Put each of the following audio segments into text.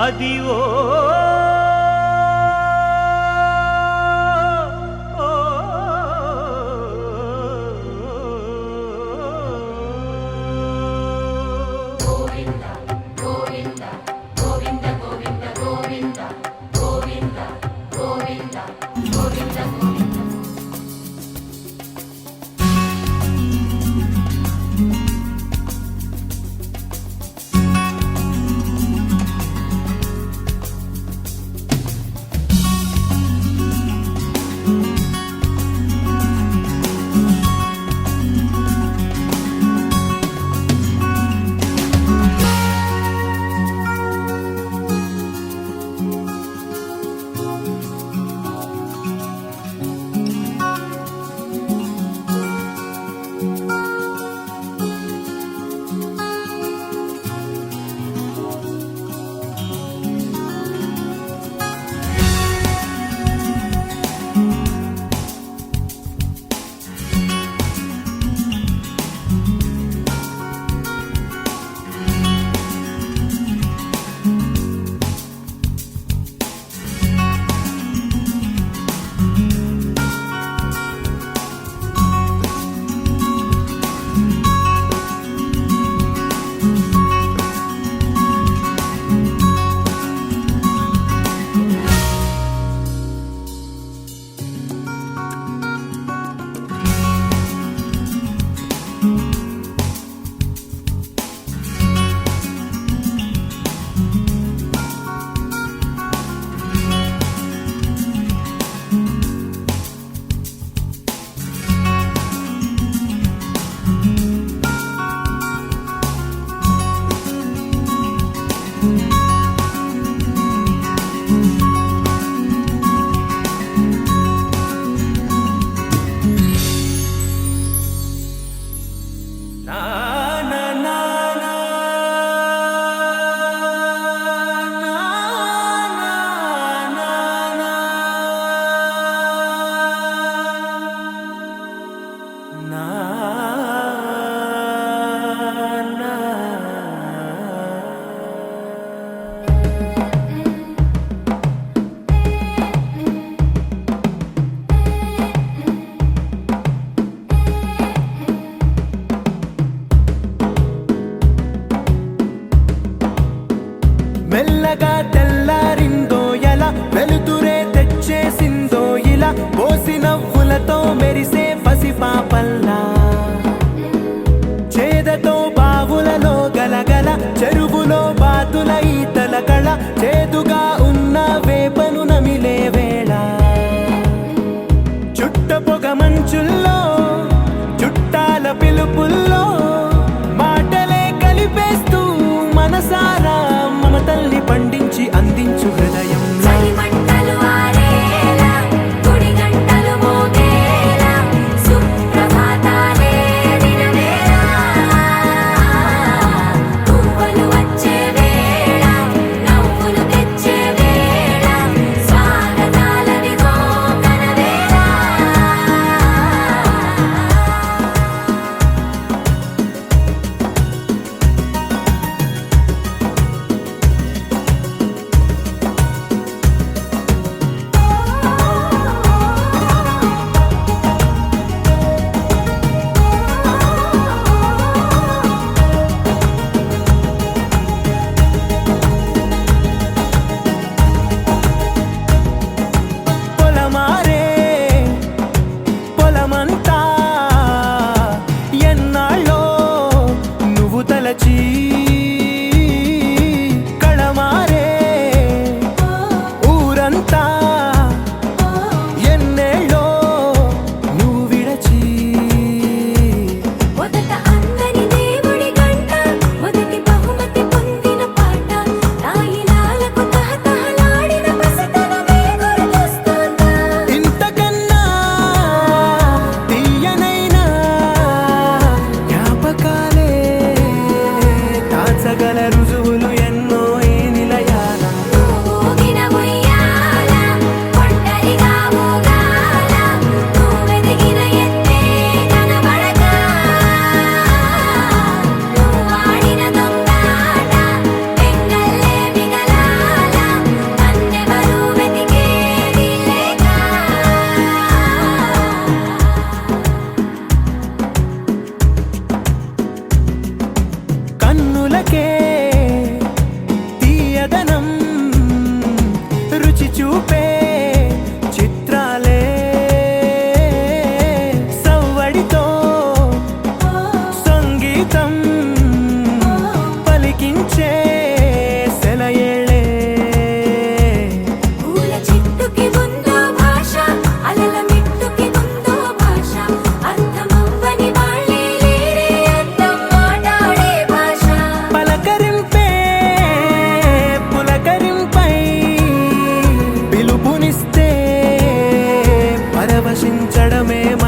అదివో మెల్లగా తెల్లారిందో ఎలా వెలుతురే తెచ్చేసిందో ఇలా పోసి నవ్వులతో మెరిసే పసిపాపల్లా చేదతో బావులలో గలగల చెరువులో బాతుల ఈతల కళ చేదుగా ఉన్న వేపను నమిలే వేళ చుట్ట పొగ మంచుల్లో చుట్టాల పిలుపుల్లో మాటలే కలిపేస్తూ మనసారా మమతల్ని పండించి అందించు హృదయం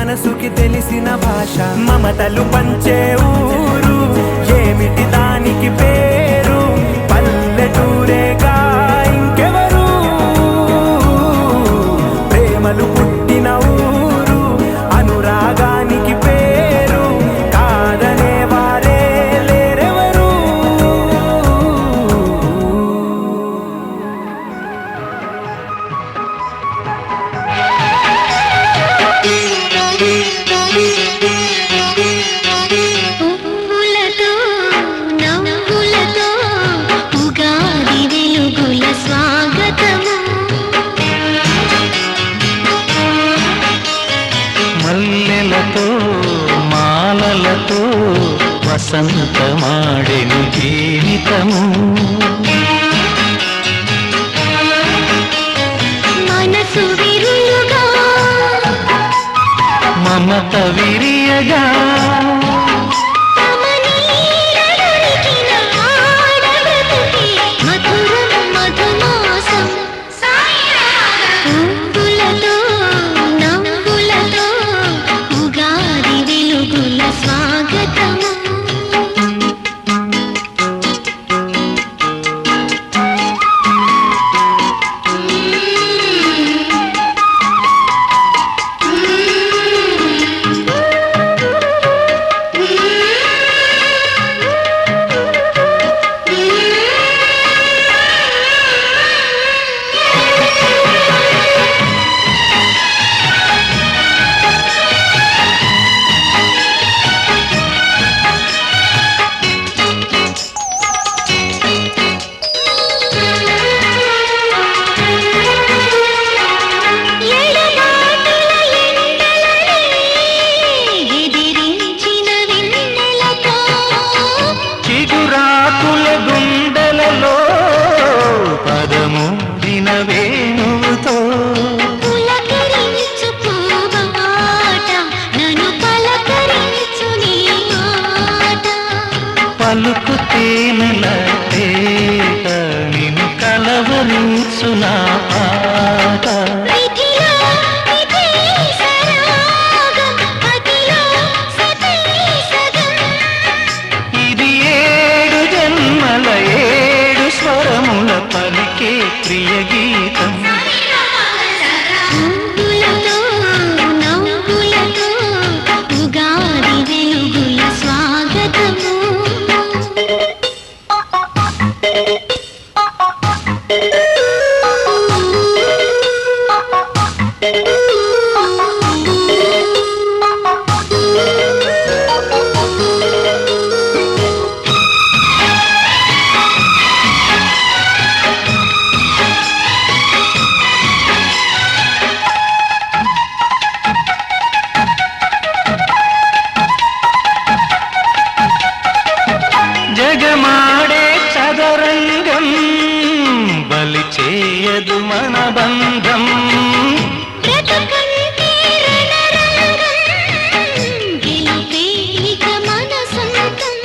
మనసుకి తెలిసిన భాష మమతలు పంచే ఊరు ఏమిటి దానికి పేరు పల్లెటూరేగా ఇంకెవరు ప్రేమలు పుట్టిన ఊరు అనురాగానికి పేరు కాదనే వారే లేరెవరు పువ్వులతో నవ్వులతో ఉగాది వెలుగుల స్వాగతము మల్లెలతో మాలలతో వసంతమాడెను జీవితము మనసు విరులుగా మమత విరియగా తమ నీడలొలికిన ఆడబ్రతుకే మధురం మధుమాసం పువ్వులతో నవ్వులతో ఉగాది వెలుగుల స్వాగతము ఎడబాటుల ఎండలనే ఎదిరించిన వెన్నెలతో చిగురాకుల గుండెలలో పదమూడిన వేణువుతో పులకరించు పూబాట నన్ను పలకరించు నీ మాట పలుకు తేనెల తేట నిన్ను కలవరించు నా పాట విధిలో విధేసరాగం అదిలో సతీసగం ఇది 7 జన్మల 7 స్వరముల పలికే ప్రియ గీతం పువ్వులతో నవ్వులతో ఉగాది వెలుగుల స్వాగతము జగమాడే చదరంగం బలి చేయదు మన బంధం బ్రతుకంటే రణరంగం గెలుపే ఇక మన సొంతం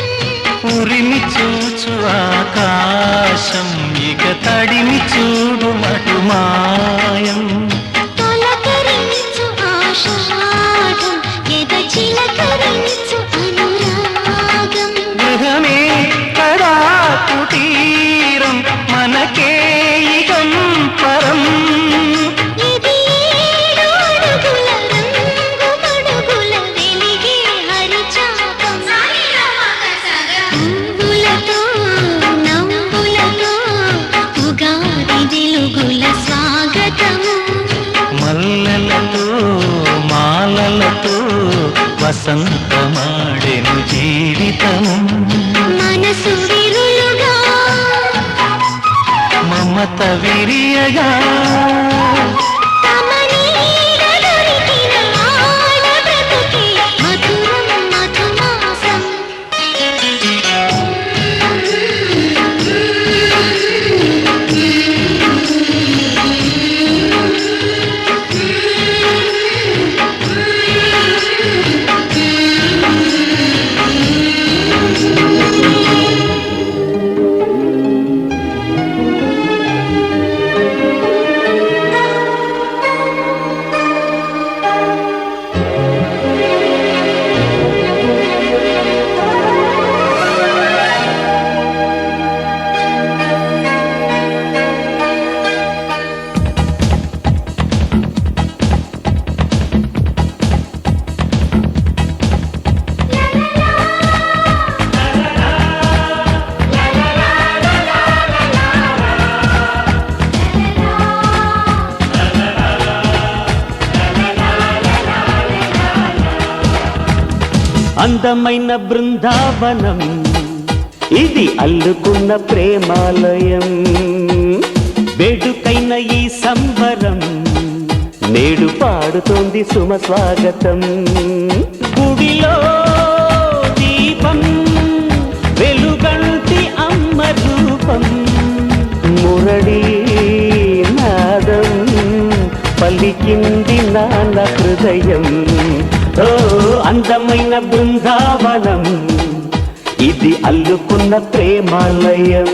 ఉరిమి చూచు ఆకాశం ఇక తడిమి చూడు మటు మాయం తొలకరించు ఆషాఢం ఎద చిలకరించు అనురాగం గృహమే కదా కుటీరం మనకే ఇగం పరం ఇది 7 అడుగుల రంగు మడుగుల వెలిగే హరిచాపం పువ్వులతో నవ్వులతో ఉగాది వెలుగుల స్వాగతము మల్లెలతో మాలలతో వసంతమాడెను జీవితము మనసు విరులుగా మమత విరియగా తమ నీడలొలికిన ఆడబ్రతుకే మధురం మధుమాసం అందమైన బృందావనం ఇది అల్లుకున్న ప్రేమాలయం వేడుకైన ఈ సంబరం నేడు పాడుతోంది సుమ స్వాగతం గుడిలో దీపం వెలుగంటి అమ్మ రూపం మురళీ నాదం పలికింది నాన్న హృదయం ఓ అందమైన బృందావనం ఇది అల్లుకున్న ప్రేమాలయం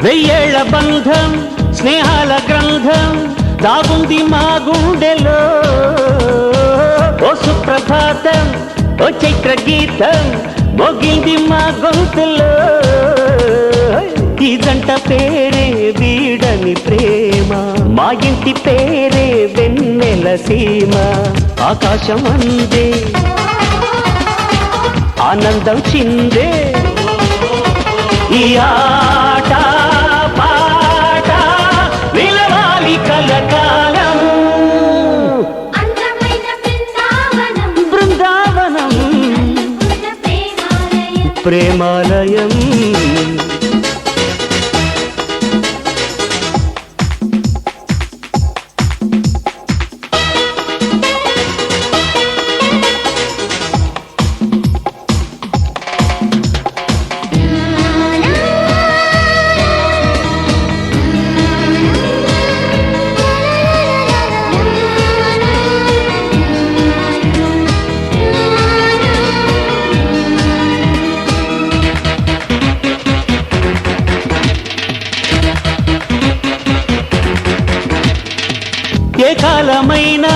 వెయ్యేళ్ల బంధం స్నేహాల గ్రంథం దాగుంది మా గుండెలో ఓ సుప్రభాతం ఓ చైత్ర గీతం మోగింది మా గొంతులో ఈ జంట పేరే వీడని ప్రేమ మా ఇంటి పేరే వెన్నెల సీమ ఆకాశం అందే ఆనందం చిందే ఈ ఆట పాట నిలవాలి కలకాలం అందమైన బృందావనం బృందావనం ప్రేమాలయం ఏ కాలమైనా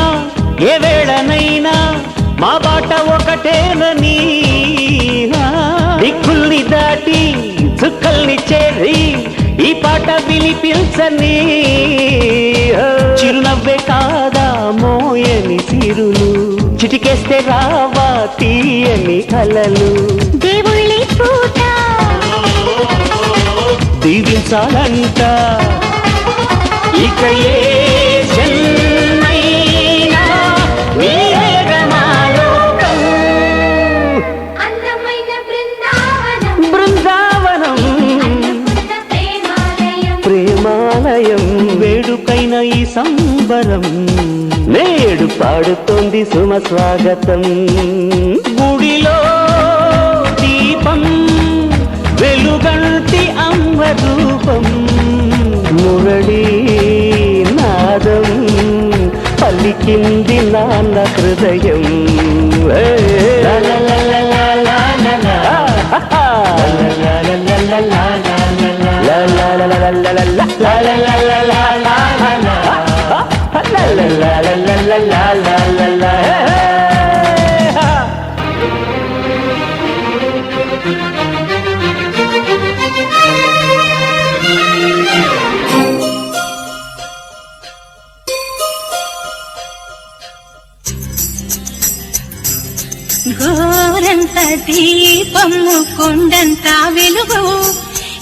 ఏ వేళనైనా మా బాట ఒకటేనని దిక్కుల్ని దాటి చుక్కల్ని చేరి ఈ పాట వినిపించని చిరునవ్వే కాదా మోయని సిరులు చిటికేస్తే రావా తీయని కలలు దేవుళ్ళి పూట దీవించాలంట ఇక ఏ జన్మైనా నీవేగమాలోకం. అందమైన బృందావనం బృందావనం ప్రేమాలయం వేడుకైన ఈ సంబరం నేడు పాడుతోంది సుమ స్వాగతం గుడిలో దీపం వెలుగంటి అమ్మ రూపం మురళీ నాదం పలికింది నాన్న హృదయం గోరంత దీపము కొండంత వెలుగు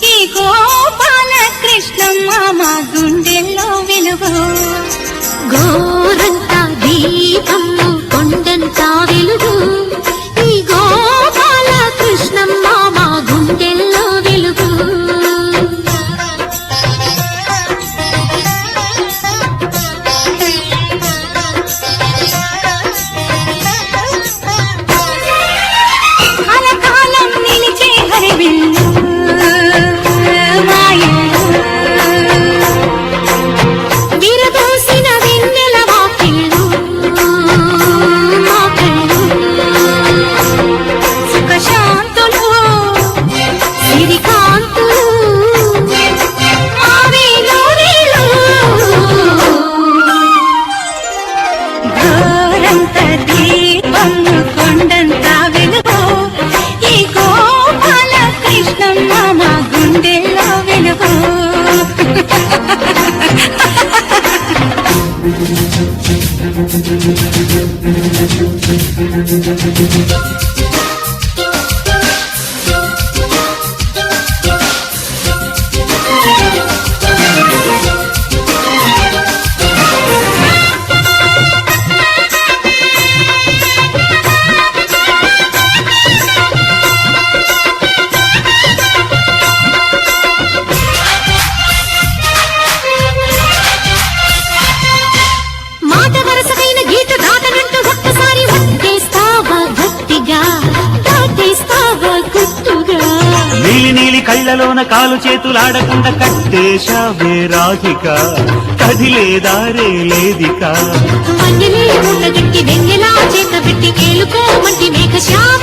ఈ గోపాల కృష్ణమ్మ మా గుండెల్లో వెలుగు గోరంత దీపము కొండంత వెలుగు ఈ గోపాల కృష్ణమ్మ మా గుండెల్లో వెలుగు కలకాలం నీ హరివిల్లు మా ఇల్లు విరబూసిన వెన్నెల వాకిళ్ళు మా కళ్ళు సుఖశాంతులు సిరికాంతులు మా వేలు ఘోరంత దీపము కొండంత వెలుగు ఈ గోపాల కృష్ణమ్మ మా గుండెల్లో వెలుగు మాట వరసకైన గీత దాటనంటూ ఒక్కసారి వట్టేస్తావా గట్టిగా దాటేస్తావా గుట్టుగా నీలి నీలి కళ్ళలోన కాలు చేతులాడకుండా కట్టేశావే రాధిక కదిలేదారే లేదిక మన్నెలే ఉండగట్టి వెన్నెలా చేత పెట్టి కేలుకోమంటి మేఘ శ్యామ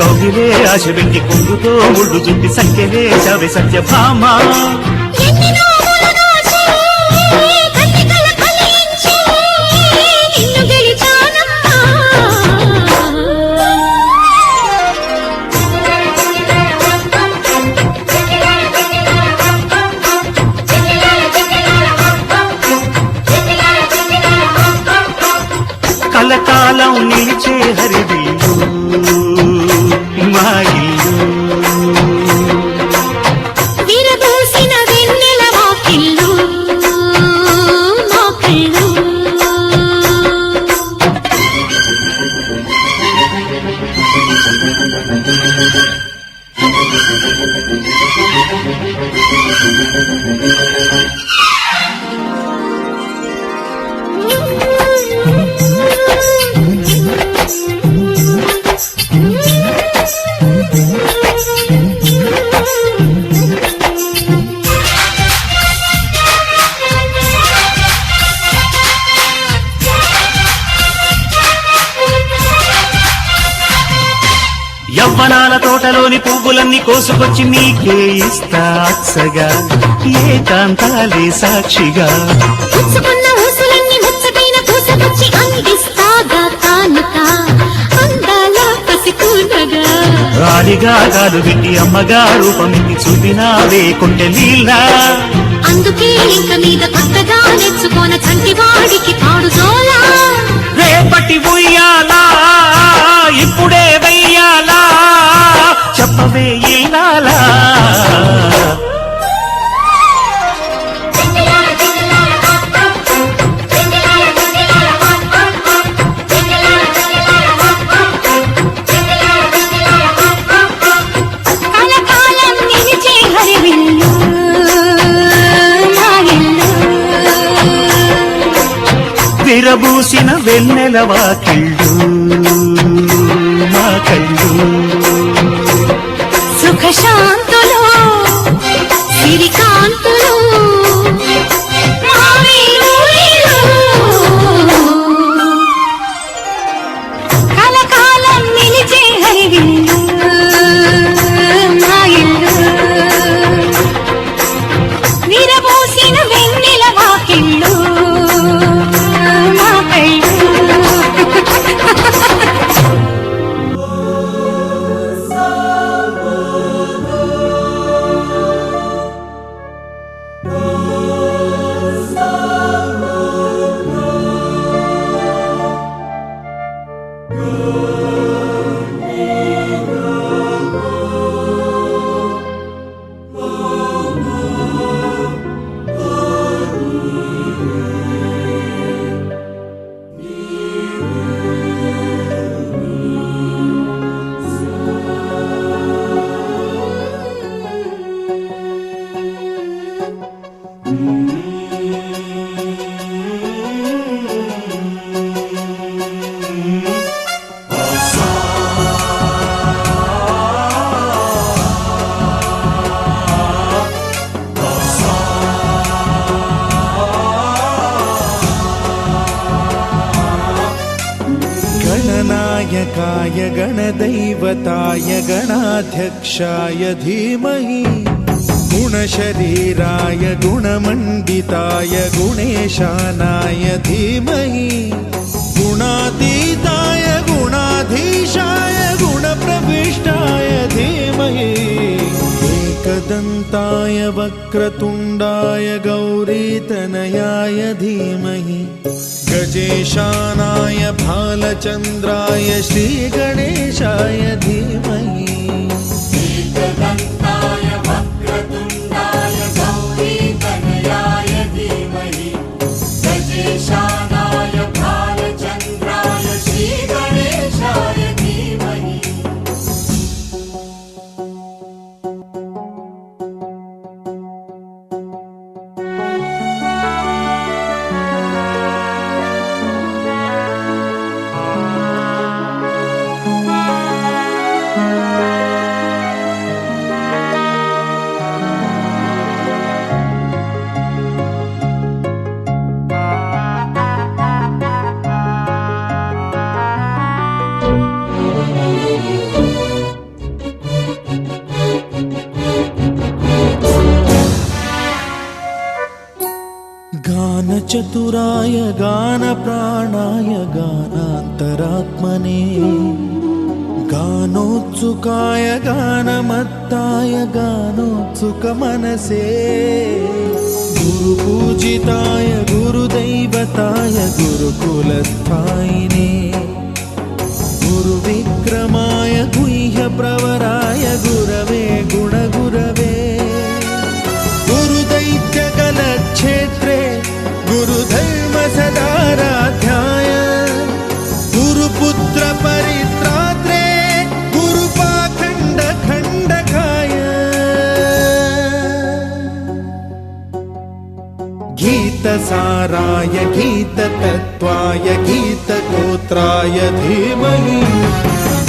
కవిలే ఆశ పెట్టి కుంగుతో ముళ్ళు చుట్టి సంఖ్యలే చవి సత్యభామ ఎన్ని నోములు నోచి, కన్నికల కలిగించి, నిన్ను గెలిచానమ్మా. కలకాలం నిలిచే హరివిల్లు మా ఇల్లు విరబూసిన వెన్నెల వాకిళ్ళు మా కళ్ళు యవ్వనాల తోటలోని పువ్వులన్నీ కోసుకొచ్చి నీకే ఇస్తా అచ్చగా ఏకాంతాలే సాక్షిగా పుచ్చుకున్న ఊసులన్నీ ముచ్చటైన పూసకొచ్చి అందిస్తాగా కానుక అందాల పసికూనగా రాలిగా కాలు పెట్టి అమ్మగా రూపమికి చూపినావే కొండె నీళ్ళ అందుకే ఇంక మీద కొత్తగా నెచ్చుకోన చంటివాడికి తాడు జోలా రేపటి ఉయ్యాలా ఇప్పుడే వెయ్యాలా చెప్పవే ఇల్లాలా కలకాలం నిలిచే హరివిల్లు మా ఇల్లు విరబూసిన వెన్నెల వాకిళ్ళు మా కళ్ళు సుఖశాంతులు సిరికాంతులు మా వీరులు. కలకాలం నిలిచే హరివిల్లు మా ఇల్లు విరబూసిన వెన్నెల వాకిళ్ళు మా కళ్ళు गणनायकाय गणदैवताय गणाध्यक्षाय धीमहि गुणशरीराय गुणमण्डिताय गुणेशानाय धीमहि गुणातीताय गुणाधीशाय गुणप्रविष्टाय धीमहि एकदन्ताय वक्रतुण्डाय गौरीतनयाय धीमहि गजेशानाय भालचन्द्राय श्रीगणेशाय धीमहि एकदन्ताय वक्रतुण्डाय गौरीतनयाय धीमहि गजेशानाय भालचन्द्राय श्रीगणेशाय धीमहि गानचतुराय गानप्राणाय गानान्तरात्मने गानोत्सुकाय गानमत्ताय गानोत्सुकमनसे गुरुपूजिताय गुरुदैवताय गुरुकुलस्थायिने गुरुविक्रमाय गुह्यप्रवराय गुरवे गुणगुरवे गुरुदैत्यकलक्षेत्रे गुरुधर्मसदाराध्याय गुरुपुत्रपरित्रात्रे गुरुपाखण्डखण्डकाय गीतसाराय गीततत्त्वाय गीतगोत्राय धीमहि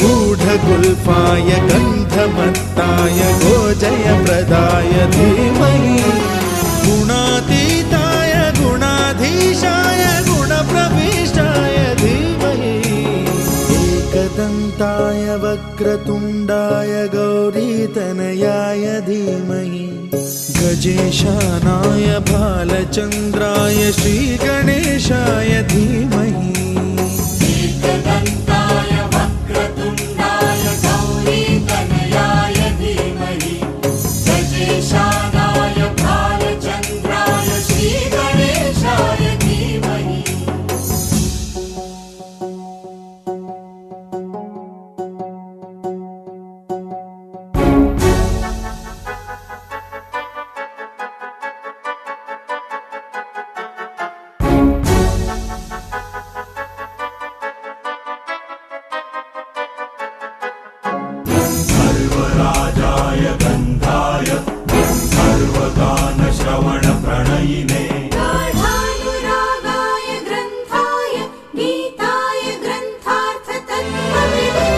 गूढगुल्फाय गन्धमत्ताय गोजयप्रदाय धीमहि गुणातीताय गुणाधीशाय गुणप्रविष्टाय धीमहि एकदन्ताय वक्रतुण्डाय गौरीतनयाय धीमहि गजेशानाय भालचन्द्राय श्रीगणेशाय धीमहि एकदन्ताय वक्रतुण्डाय गौरीतनयाय धीमहि गजेशानाय भालचन्द्राय श्रीगणेशाय धीमहि सर्वराजाय गन्धाय सर्वगानश्रवणप्रणयिने गाढानुरागाय ग्रन्थाय गीताय ग्रन्थार्थतत्त्वविदे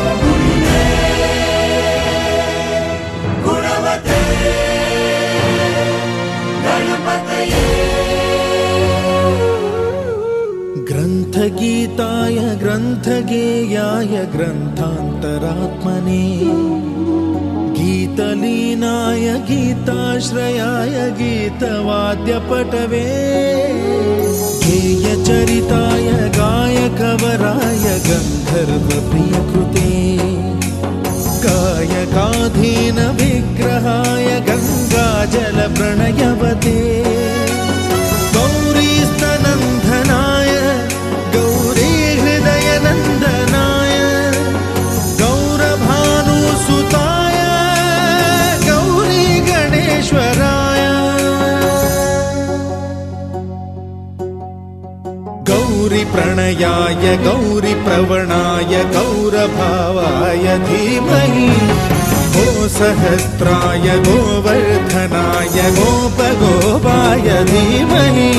गुणवते गणपतये ग्रन्थगीताय ग्रन्थगेयाय ग्रन्थान्तरात्मने गीतलीनाय गीताश्रयाय गीतवाद्यपटवे गेयचरिताय गायकवराय गन्धर्वप्रियकृते गायकाधीन विग्रहाय गङ्गाजलप्रणयवते गौरीस्तनन्दनाय गौरीहृदयनन्दनाय गौरभानुसुताय गौरीगणेश्वराय गौरीप्रणयाय गौरीप्रवणाय गौरभावाय धीमहि गोसहस्राय गोवर्धनाय गोपगोपाय धीमहि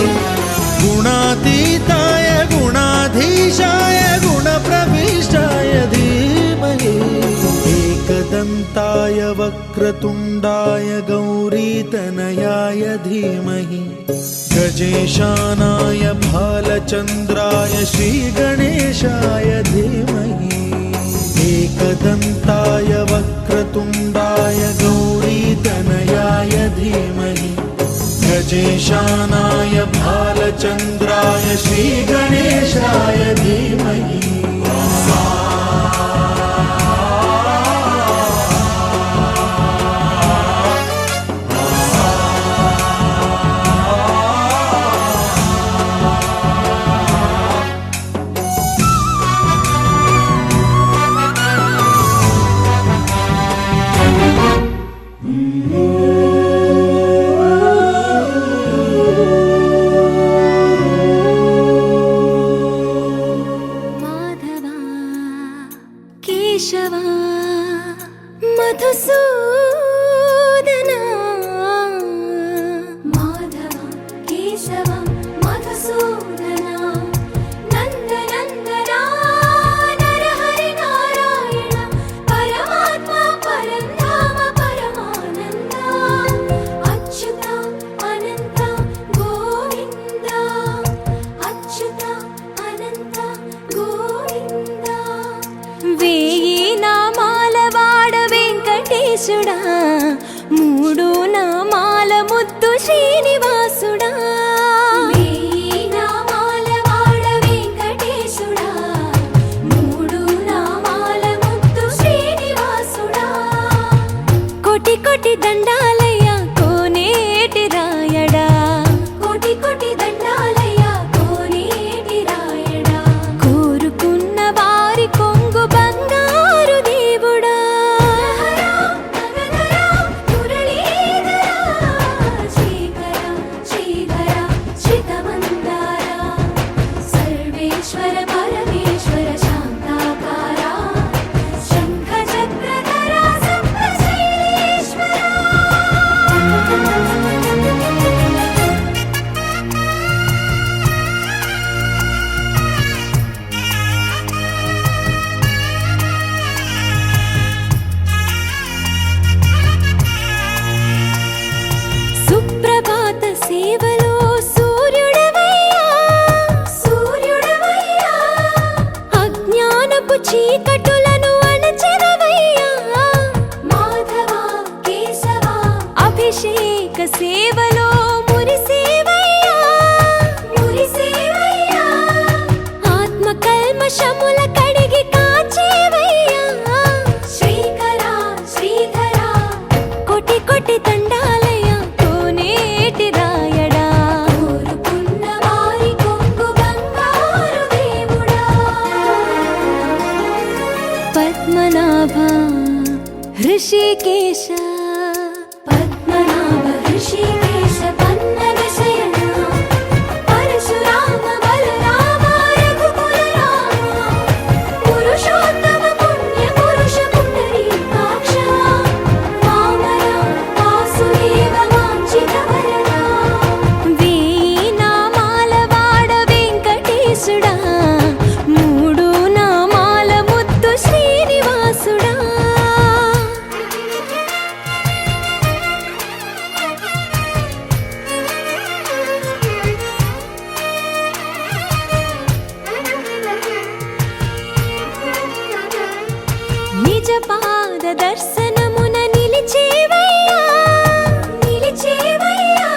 गुणातीताय गुणाधीशाय गुणप्रविष्टाय धीमहि एकदन्ताय वक्रतुण्डाय गौरीतनयाय धीमहि गजेशानाय भालचन्द्राय श्रीगणेशाय धीमहि शेषानाय भालचन्द्राय श्रीगणेशाय धीमहि కేశవా మధుసూదనా మాధవ కేశవ మధుసూదనా నందనందనా నరహరి నారాయణ పరమాత్మ పరంధామ పరమానంద అచ్యుత అనంత గోవింద అచ్యుత అనంత గోవింద వేయి నామాల వాడ వెంకటేశుడా మూడు నామాల ముద్దు శ్రీనివాసుడా వేయి నామాల వాడ వెంకటేశుడా మూడు నామాల ముద్దు శ్రీనివాసుడా కోటి కోటి దండాలయ్య కోనేటి రాయడా కోటి కోటి దండాలయ్య కోనేటి రాయడా కోరుకున్న వారి కొంగు బంగారు దేవుడా శ్రీకర శ్రీధర శ్రితమందార సర్వేశ్వర పరమేశ్వర శాంతాకార శంఖ చక్రధర సప్తశైలేశ్వర సుప్రభాత సేవలో సూర్యుడవయ్యా సూర్యుడవయ్యా అజ్ఞానపు చీకటులను అణచెదవయ్యా మాధవ కేశవ అభిషేక సేవలో మురిసేవయ్యా మురిసేవయ్యా ఆత్మ కల్మషముల కడిగి కాచేవయ్యా శ్రీకర శ్రీధర కోటి కోటి దండాలయ కోనేటి రాయడా కోరుకున్న వారి కొంగు బంగారు దేవుడా పద్మనాభ హృషికేశ పద్మనాభ హృషికేశ పన్నగ శయన పరశురామ బలరామ రఘుకుల రామ పురుషోత్తమ పుణ్య పురుష పుండరీకాక్ష వామన వాసుదేవ వాంఛిత వరదా వేయి నామాల వాడ వెంకటేశుడా మూడు నామాల ముద్దు శ్రీనివాసుడా నిజ పాద దర్శనమున నిలిచేవయ్యా నిలిచేవయ్యా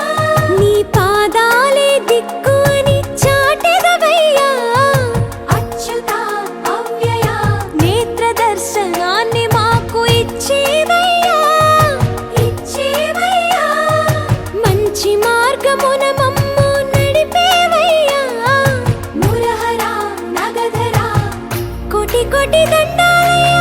నీ పాదాలే దిక్కు అని చాటెదవయ్యా అచ్యుత అవ్యయ నేత్ర దర్శనాన్ని మాకు ఇచ్చేవయ్యా ఇచ్చేవయ్యా మంచి మార్గమున మమ్ము నడిపేవయ్యా మురహర నగధర కోటి కోటి దండాలయ్యా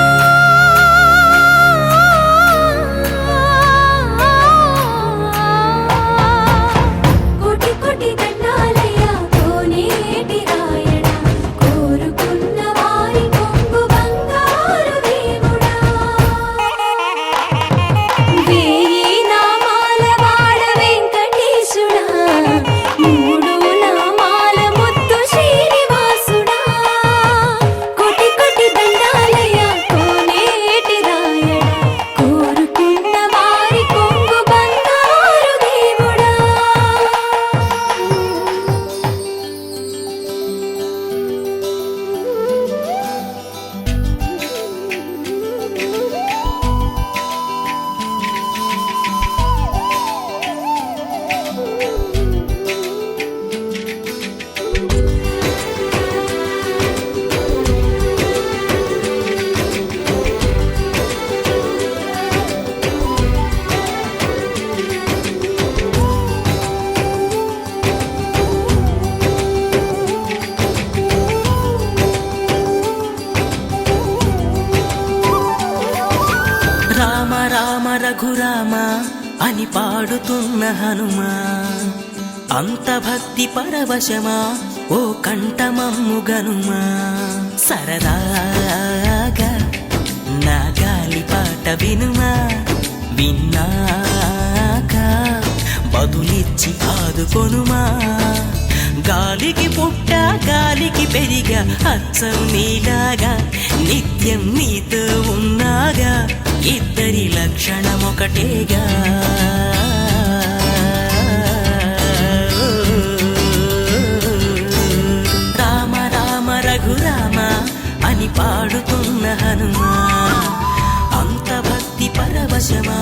రామ రఘురామ అని పాడుతున్న హనుమా, అంత భక్తి పరవశమా ఓ కంఠమమ్ము గనుమా. సరదాగా నా గాలి పాట వినుమా, విన్నాక బదులిచ్చి ఆదుకొనుమా. గాలికి పుట్ట గాలికి పెరిగా అచ్చం నీలాగా, నిత్యం నీతో ఉన్నాగా, ఇద్దరి లక్షణం ఒకటేగా. రామ రామ రఘురామ అని పాడుతున్న హనుమా, అంత భక్తి పరవశమా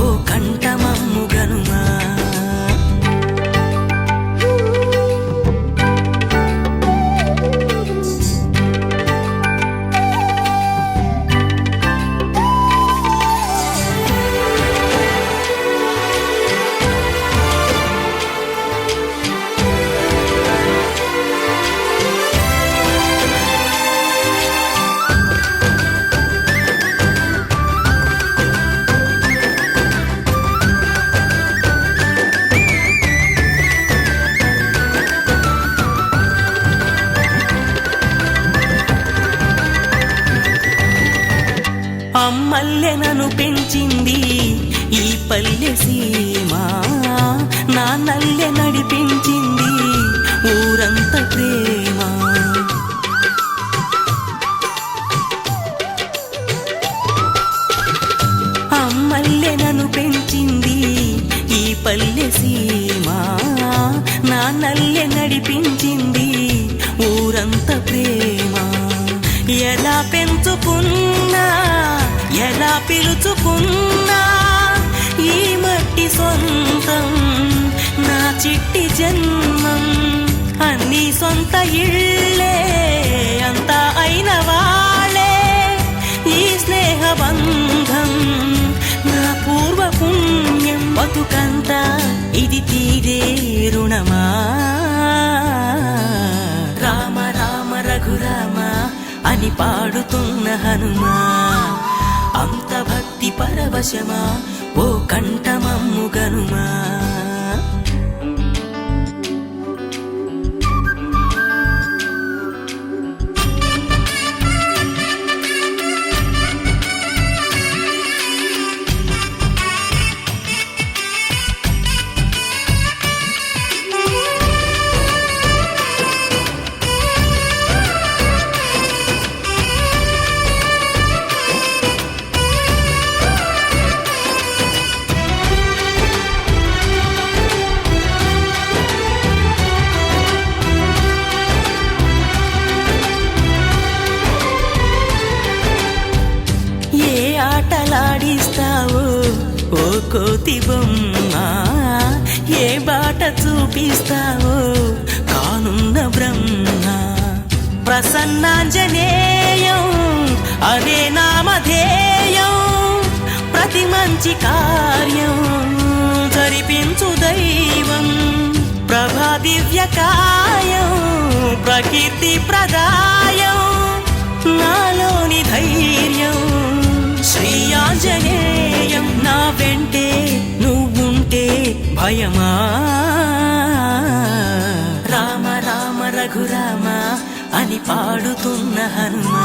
ఓ కంఠమమ్ము గనుమా. అమ్మల్లె నన్ను పెంచింది ఈ పల్లె సీమ, నాన్నల్లె నడిపించింది ఊరంత ప్రేమ. అమ్మల్లె నన్ను పెంచింది ఈ పల్లె సీమ, నాన్నల్లె నడిపించింది ఊరంత ప్రేమ. ఎలా పెంచుకున్నా ఎలా పిలుచుకున్నా ఈ మట్టి సొంతం నా చిట్టి జన్మం. అన్ని సొంత ఇళ్ళే అంతా అయిన వాళ్ళే ఈ స్నేహ బంధం నా పూర్వ పుణ్యం. బతుకంతా ఇది తీరే రుణమా. రామ రామ రఘురామ అని పాడుతున్న హనుమా, అంత భక్తి పరవశమా ఓ కంఠమమ్ము గనుమా. ఆటలాడిస్తావో ఓ కోతి బొమ్మ, ఏ బాట చూపిస్తావో కానున్న బ్రహ్మ. ప్రసన్నాంజనేయం అదే నామధేయం, ప్రతి మంచి కార్యం జరిపించు దైవం. ప్రభా దివ్యకాయం ప్రకీర్తి ప్రదాయం, నాలోని ధైర్యం శ్రీ ఆంజనేయం. నా వెంటే నువ్వుంటే భయమా. రామ రామ రఘురామ అని పాడుతున్న హనుమా,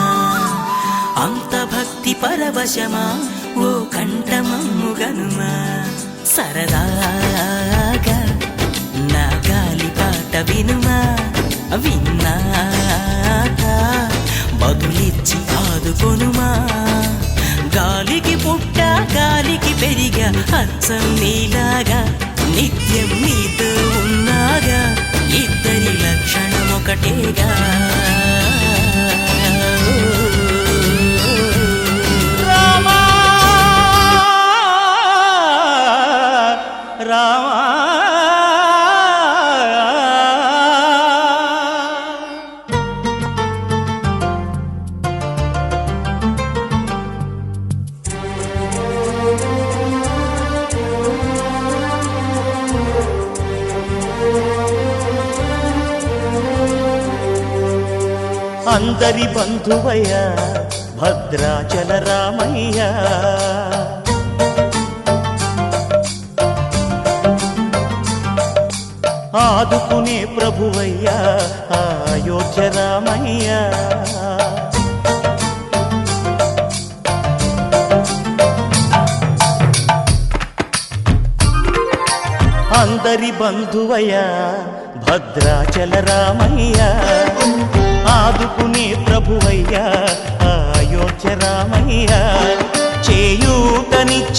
అంత భక్తి పరవశమా ఓ కంఠమమ్ము గనుమా. సరదాగా నా గాలి పాట వినుమా, విన్నాక బదులిచ్చి ఆదుకొనుమా. గాలికి పుట్ట గాలికి పెరిగా అచ్చం నీలాగా, నిత్యం నీతో ఉన్నాగా, ఇద్దరి లక్షణం ఒకటేగా. రామా రామా అందరి బంధువయ్య భద్రాచల రామయ్య, ఆదుకునే ప్రభువయ్యా అయోధ్య రామయ్యా. అందరి బంధువయ్యా భద్రాచల రామయ్యా, ఆదుకునే ప్రభువయ్యా అయోధ్య రామయ్యా. చేయూతనిచ్చేవాడయ్యా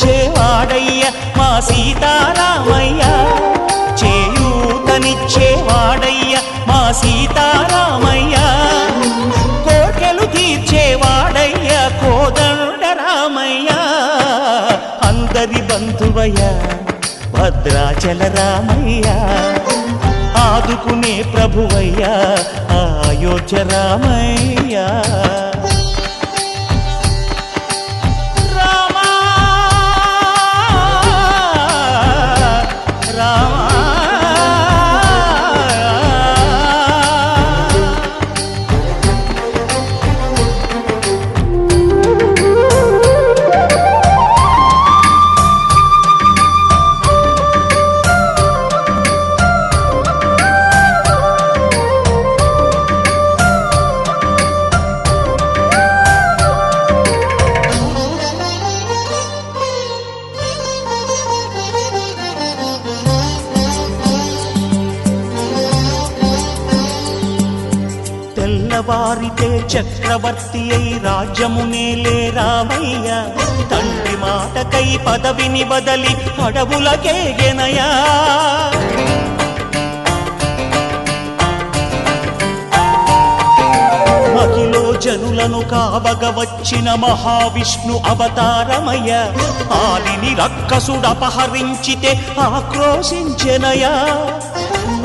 మా సీతారామయ్యా, చేయూతనిచ్చేవాడయ్యా మా సీతారామయ్యా. కోటలు తీర్చేవాడయ్యా కోదండ రామయ్యా. అందరి బంధువయ్యా భద్రాచల రామయ్యా, ఆదుకునే ప్రభువయ్యా అయోధ్య రామయ్యా. రామా రామా తెల్లవారితే చక్రవర్తి అయి రాజ్యమునేలే రామయ్య, తండ్రి మాటకై పదవిని బదలి అడవులకేగెనయా. మహిలో జనులను కావగ వచ్చిన మహావిష్ణు అవతారమయ్య, ఆలిని రక్కసుడపహరించితే ఆక్రోశించెనయా.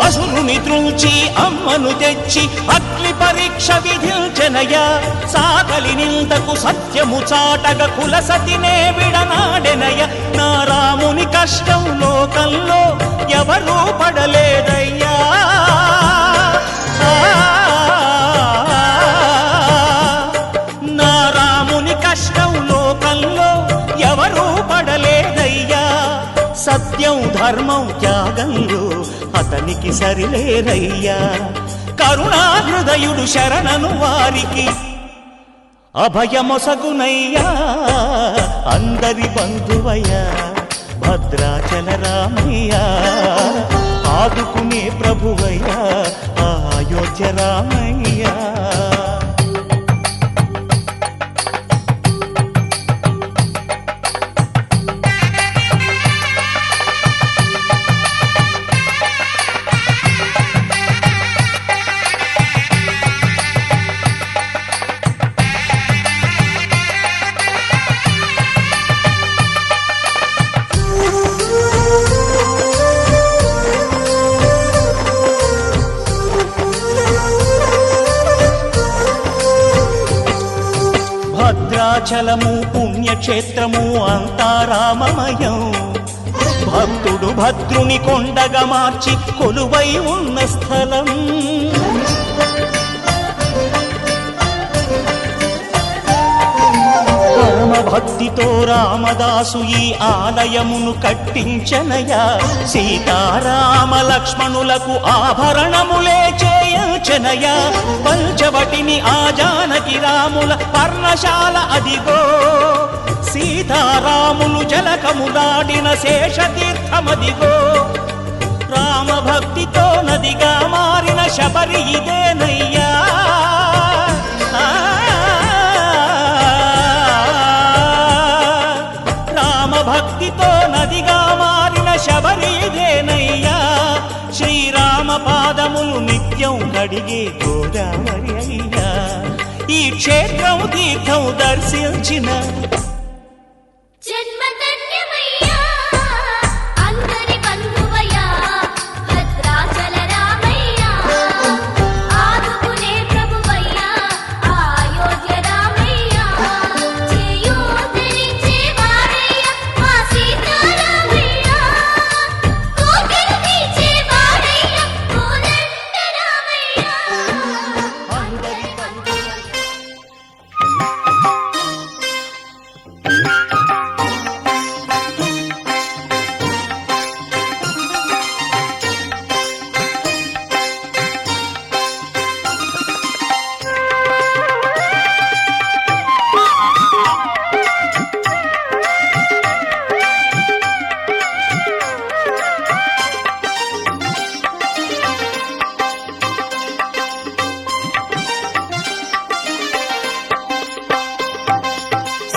అసురుని త్రుంచి అమ్మను తెచ్చి అగ్ని పరీక్ష విధించెనయా. సాగలి నిందకు సత్యము చాటగ కుల సతినే విడనాడెనయ. నా రాముని కష్టం లోకంలో ఎవరూ పడలేదయ్యా. నా రాముని కష్టం లోకంలో ఎవరూ పడలేదయ్యా. సత్యం ధర్మం త్యాగంలో అతనికి సరిలేరయ్యా. కరుణా హృదయుడు శరణను వారికి అభయమొసగునయ్యా. అందరి బంధువయ్యా భద్రాచల రామయ్యా, ఆదుకునే ప్రభువయ్యా అయోధ్య రామయ్యా. భద్రాచలము పుణ్యక్షేత్రము అంతా రామమయం. భక్తుడు భద్రుని కొండగా మార్చి కొలువై ఉన్న స్థలం. పరమ భక్తితో రామదాసు ఈ ఆలయమును కట్టించనయా. సీతారామ లక్ష్మణులకు ఆభరణములే చేయించనయా. పంచవటిని ఆ జానకి రాముల పర్ణశాల అదిగో. సీతారాములు జలకములాడిన శేషతీర్థమదిగో. రామభక్తితో నదిగా మారిన శబరి ఇదేనయ్యా. రామభక్తితో నదిగా మారిన శబరి ఇదేనయ్యా. శ్రీరామ పాదములు నిత్యం కడిగే గోదావరి అయ్యా. ఈ క్షేత్రం తీర్థం దర్శించిన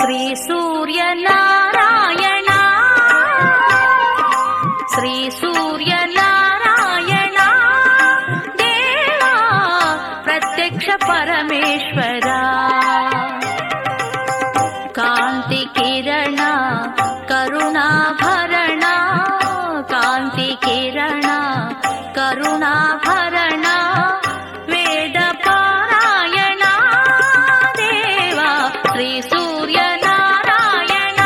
శ్రీ సూర్యనారాయణ శ్రీ సూర్యనారాయణ దేవా ప్రత్యక్ష పరమేశ్వరా కాంతి కిరణ కరుణాభరణ కాంతి కిరణ కరుణాభరణ వేద పారాయణ దేవా శ్రీ సూర్యనారాయణ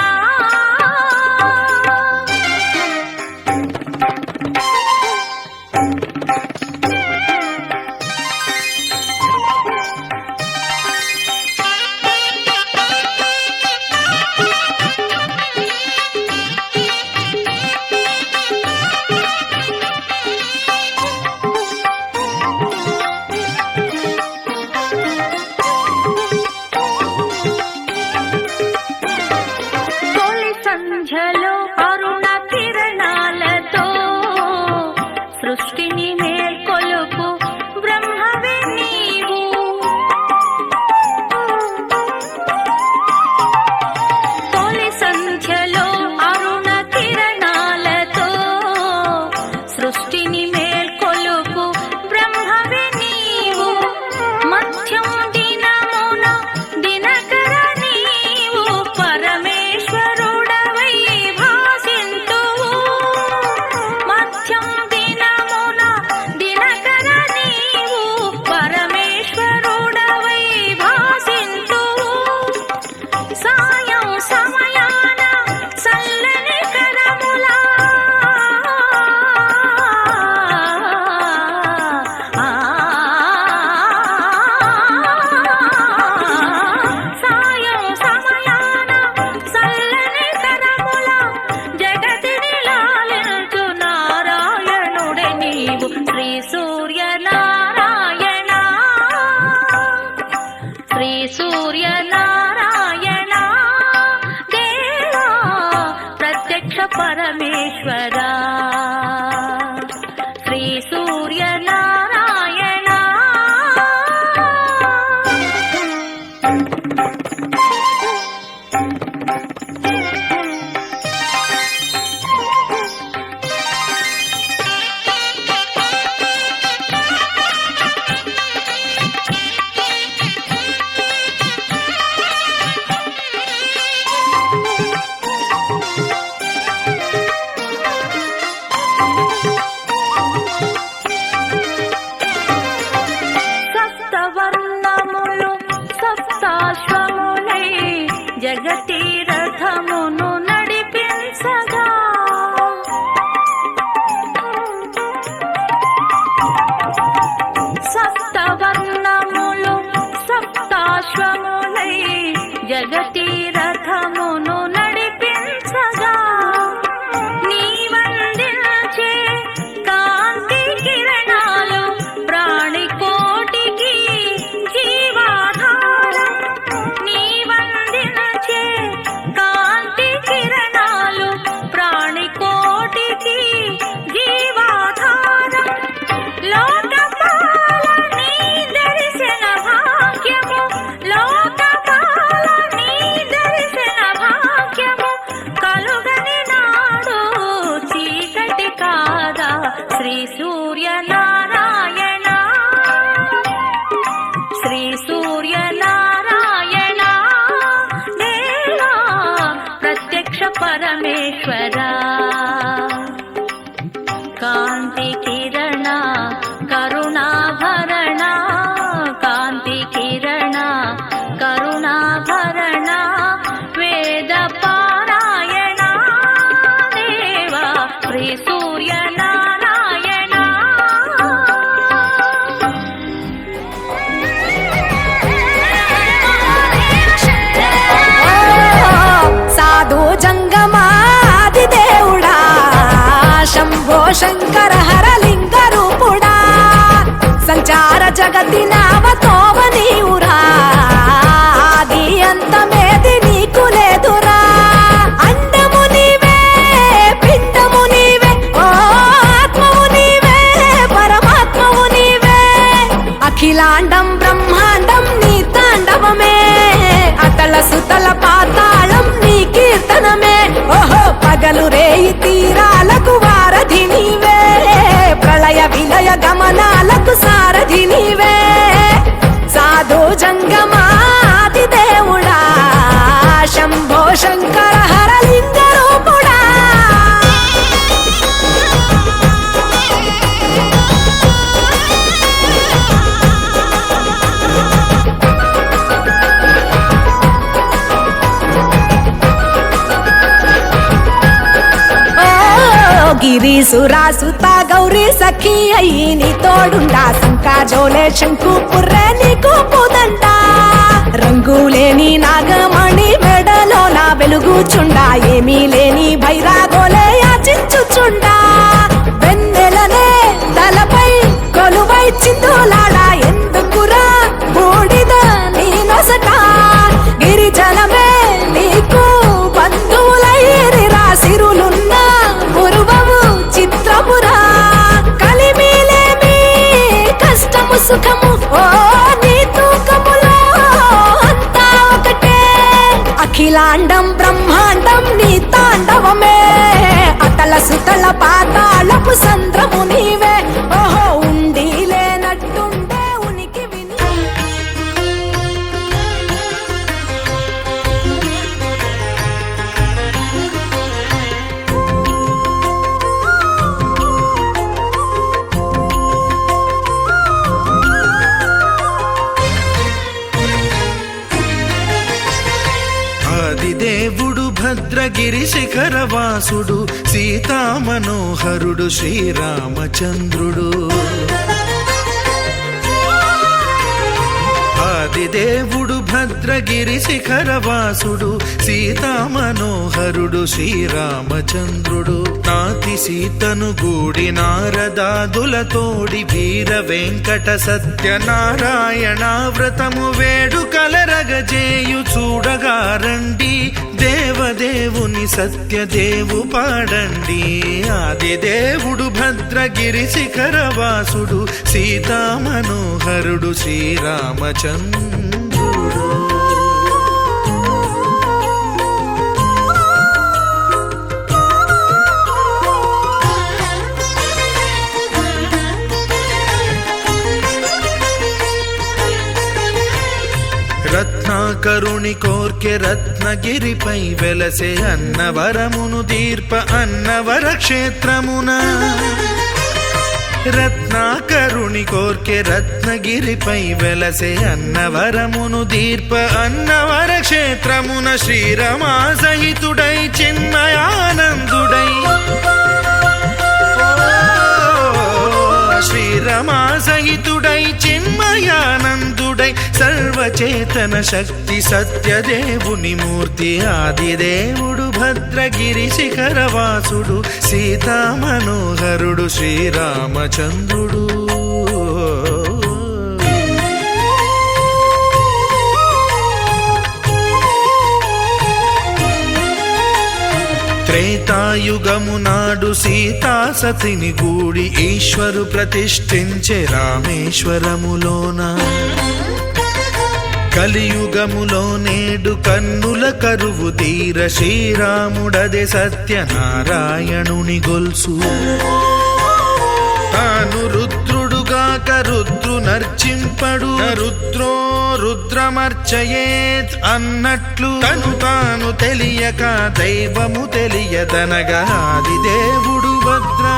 తొలి సంధ్యలో అరుణ కిరణాలతో సృష్టిని మేల్కొలుపు బ్రహ్మవే నీవు తొలి సంధ్యలో అరుణ కిరణాలతో సృష్టిని మేల్కొలుపు బ్రహ్మవే నీవు మధ్యం దినమున దినకర నీవు పరమేశ్వరుడవై భాసింతువు మధ్యం దినమున దినకర నీవు పరమేశ్వరుడవై భాసింతువు సాయం సమయాన చల్లని కరములా సాయం సమయాన చల్లని కరములా జగతిని లాలించు నారాయణుడే నీవు శ్రీ సూర్యనారాయణ శ్రీ సూర్యనారాయణ దేవా ప్రత్యక్ష పరమేశ్వరా శ్రీ సూర్యనారాయణ సప్తవర్ణములు సప్తాశ్వములై జగతి రథమును నడిపించగా సప్తవర్ణములు సప్తాశ్వములై జగతి రథమును నడిపించగా నీ వందించే కాంతి కిరణాలు ప్రాణికోటికి జీవాధారం నీ వందించే కాంతి కిరణాలు ప్రాణికోటికి జీవాధారం లోకపాల నీ దర్శన భాగ్యము లోకపాల నీ దర్శన భాగ్యము కలుగని నాడు చీకటి కాదా శ్రీ సూర్యనారాయణ శ్రీ సూర్యనారాయణ దేవా ప్రత్యక్ష పరమేశ్వరా కాంతి కిరణ కరుణాభరణ కాంతి కిరణ కరుణాభరణ వేద పారాయణ దేవా శ్రీ సూర్యనారాయణ సాధు జంగమాది దేవుడా శంభో శంకర హరలింగ రూపుడా సంచార జగతి నావతోవ నీవురా ఆది అంతమేది నీకు లేదురా అండము నీవే పిండము నీవే ఓ ఆత్మము నీవే పరమాత్మవు నీవే అఖిలాండం బ్రహ్మాండం నీ తాండవమే అతల సుతల పాద తాళం నీ కీర్తనమే ఓహో పగలు రేయి తీరాలకు వారధి నీవే ప్రళయ విలయ గమనాలకు సారథి నీవే సాధు జంగమాది దేవుడా శంభో శంకర హరలింగ రూపుడా గిరీసురాసుత గౌరీ సఖీ అయ్యి నీ తోడుండా సంకాజోలే శంకు పుర్రే నీకు పుదంట రంగులేని నాగమణి మెడలో నా వెలుగుచుండా ఏమీ లేని భైరాగోలే యాచించుచుండా వెన్నెలనే తలపై కొలువై చిందులాడా ఎందుకురా బూడిద నీ నొసట గిరిజనమే నీకు బంధువులైరిరా సిరులున్న పూర్వము చిత్రమురా కలిమిలేమి కష్టము సుఖము ఓ నీ తూకములో అంతా ఒకటే అఖిలాండం బ్రహ్మాండం నీ తాండవమే అతల సుతల పాతాళపు సంద్రము నీవే ఓహో ఉండి లేనట్టుండే ఉనికి విని ఆదిదేవుడు భద్రగిరి శిఖరవాసుడు సీతామనోహరుడు శ్రీరామచంద్రుడు ఆదిదేవుడు భద్రగిరి శిఖరవాసుడు సీతామనోహరుడు శ్రీరామచంద్రుడు నాతి సీతను గూడి నారదాదులతోడి వీర వెంకట సత్యనారాయణ వ్రతము వేడుకలరగజేయు చూడగా రండి దేవదేవుని సత్యదేవు పాడండి ఆదిదేవుడు భద్రగిరి శిఖరవాసుడు సీతామనోహరుడు శ్రీరామచంద్రుడు రత్నాకరుని కోర్కె రత్నగిరిపై వెలసే అన్నవరమును దీర్ప అన్నవర క్షేత్రమున రత్నాకరుని కోర్కె రత్నగిరిపై వెలసే అన్నవరమును దీర్ప అన్నవర క్షేత్రమున శ్రీరమా సహితుడై చిన్మయానందుడై శ్రీరమా సహితుడై చిన్మయానందుడై సర్వచేతన శక్తి సత్యదేవుని మూర్తి ఆదిదేవుడు భద్రగిరి శిఖరవాసుడు సీతామనోహరుడు శ్రీరామచంద్రుడు త్రేతాయుగము నాడు సీతా సతిని గూడి ఈశ్వరు ప్రతిష్ఠించే రామేశ్వరములోన కలియుగములో నేడు కన్నుల కరువు తీర శ్రీరాముడదే సత్యనారాయణుని గొల్సు తాను రుద్రుడుగాక రుద్రు నర్చింపడు రుద్రో రుద్రమర్చయేత్ అన్నట్లు తను తాను తెలియక దైవము తెలియదనగా ఆదిదేవుడు భద్రా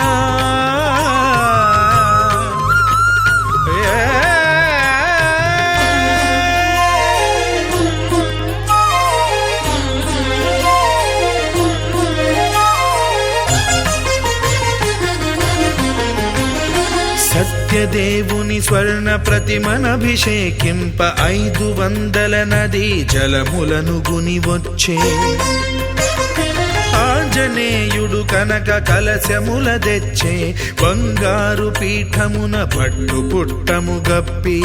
సత్యదేవుని స్వర్ణ ప్రతిమనభిషేకింప 500 నదీ జలములను గుని వచ్చే ఆంజనేయుడు కనక కలశముల తెచ్చే బంగారు పీఠమున పట్టు పుట్టము గప్పి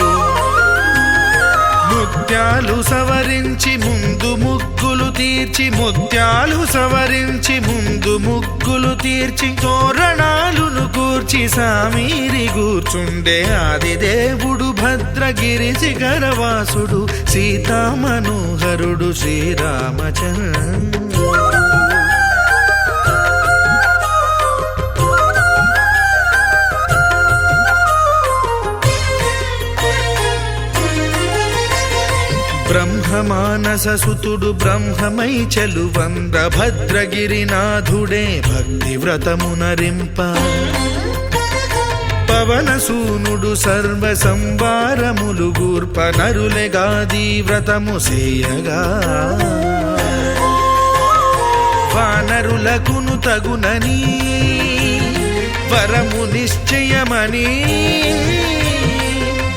ముత్యాలు సవరించి ముందు ముగ్గులు తీర్చి ముత్యాలు సవరించి ముందు ముగ్గులు తీర్చి తోరణాలును కూర్చి సామీరి కూర్చుండే ఆదిదేవుడు భద్రగిరి శిఖరవాసుడు సీతామనోహరుడు శ్రీరామచంద్రుడు. బ్రహ్మమానససుతుడు బ్రహ్మమై చెలువంద భద్రగిరినాథుడే భక్తి వ్రతమునరింప పవనసూనుడు సర్వ సంవారములు గూర్ప నరులెగాది వ్రతము సేయగా వానరులకును తగునని వరము నిశ్చయమని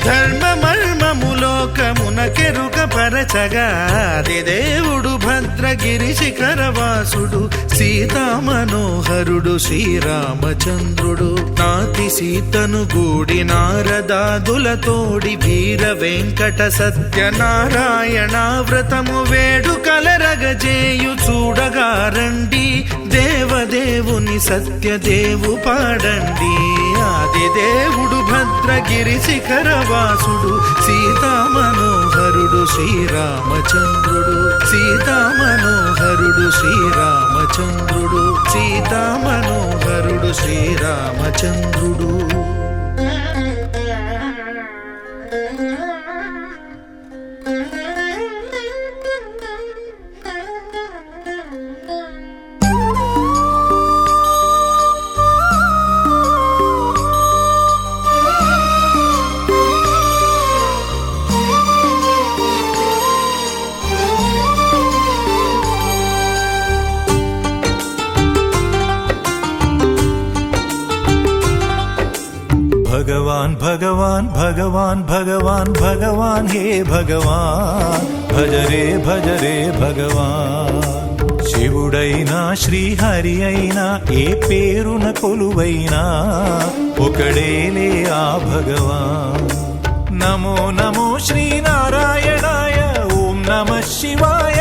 ధర్మమర్మములోకమున కెరుక పరచగా దేవుడు భద్రగిరి శిఖరవాసుడు సీతామనోహరుడు శ్రీరామచంద్రుడు. నాతి సీతను గూడి నారదాదులతోడి వీర వెంకట సత్యనారాయణ వ్రతము వేడుకలరగజేయు చూడగా రండి దేవదేవుని సత్యదేవు పాడండి. ఆదిదేవుడు భద్రగిరి శిఖరవాసుడు సీతామనోహరుడు శ్రీరామచంద్రుడు. సీతామనోహరుడు శ్రీరామచంద్రుడు. సీతామనోహరుడు శ్రీరామచంద్రుడు. भगवान भगवान भगवान भगवान भगवान हे भगवान भज रे भगवान. శివుడైనా శ్రీహరి అయినా ఏ పేరున కొలువైనా ఒకడేలే ఆ భగవాన్. నమో నమో శ్రీనారాయణాయ ఓం నమః శివాయ.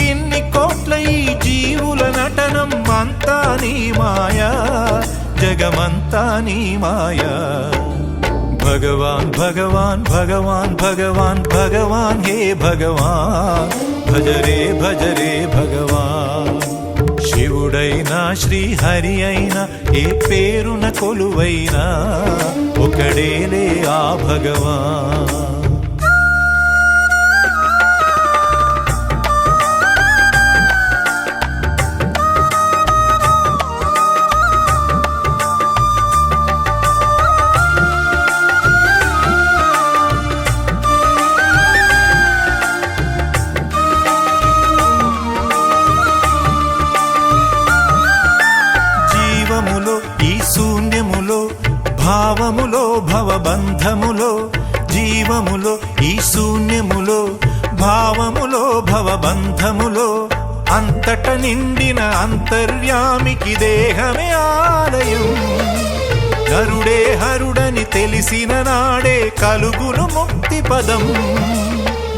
ఇన్ని కోట్ల ఈ జీవుల నటనం అంతా నీ మాయా జగమంతా నీ మాయా. భగవాన్ భగవాన్ భగవాన్ భగవాన్ భగవాన్ హే భగవాన్ భజ రే భగవాన్. శివుడైనా శ్రీహరి అయినా ఏ పేరున కొలువైనా ఒకడేలే ఆ భగవాన్. భావములో భవబంధములో జీవములో ఈ శూన్యములో భావములో భవబంధములో అంతట నిండిన అంతర్యామికి దేహమే ఆలయం. హరుడే హరుడని తెలిసిన నాడే కలుగును ముక్తి పదం.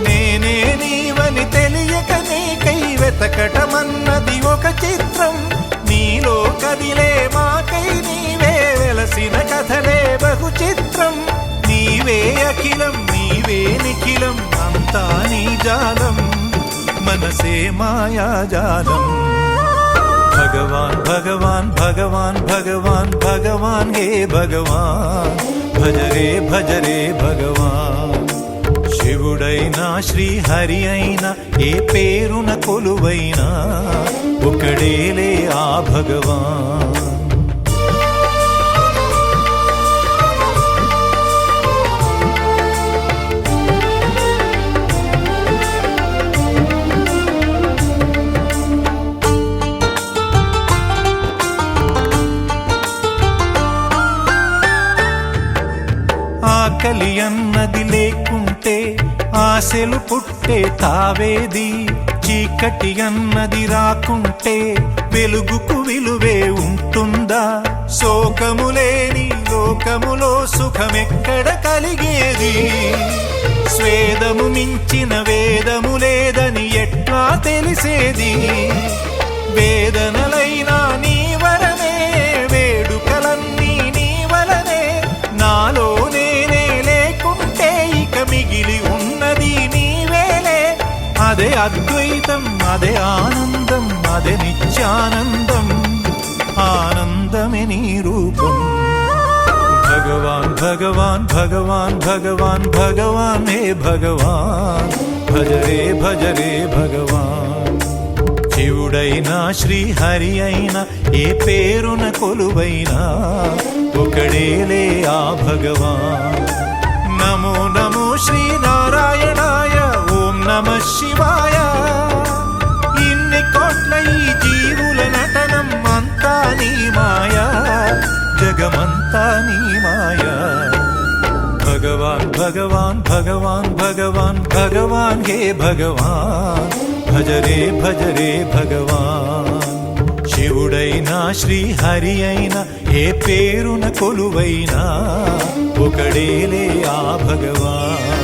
నేనే నీవని తెలియక నీకై వెతకటమన్నది ఒక చిత్రం. నీలో కదిలే మాకై నీవే వెలసిన కథలే బహు చిత్రం. నీవే అఖిలం నీవే నిఖిలం అంతా నీ జాలం మనసే మాయాజాలం. భగవాన్ భగవాన్ భగవాన్ భగవాన్ భగవాన్ హే భగవాన్ భజ రే భగవాన్. శివుడైనా శ్రీహరి అయినా ఏ పేరున కొలువైనా ఒకడేలే ఆ భగవాన్. ఆకలి అన్నది లేకుంటే ఆశలు పుట్టే తావేది. చీకటి అన్నది రాకుంటే వెలుగుకు విలువే ఉంటుందా? శోకములేని లోకములో సుఖమెక్కడ కలిగేది? స్వేదము మించిన వేదము లేదని ఎట్లా మురిసేది వేదనలైనా నీ వలనే వేడుకలన్నీ నీ వలనే నాలో నేనే లేకుంటే ఇక మిగిలి ఉన్నది నీవేలే అదే అద్వైతం అదే ఆనందం అదే నిత్యానందం ఆనందమే నీ రూపం భగవాన్ భగవాన్ భగవాన్ భగవాన్ భగవాన్ హే భగవాన్ భజరే భజరే భగవాన్ శివుడైనా శ్రీహరి అయినా ఏ పేరున కొలువైనా ఒకడేలే ఆ భగవాన్ నమో నమో శ్రీనారాయణాయ ఓం నమః శివాయ ఇన్ని కోట్ల ఈ జీవుల నటనం అంతా నీ మాయా జగమంతా నీ మాయా భగవాన్ భగవాన్ భగవాన్ భగవాన్ భగవాన్ హే భగవాన్ భజరే భజరే భగవాన్ శివుడైనా శ్రీహరి అయినా ఏ పేరున కొలువైనా ఒకడేలే ఆ భగవాన్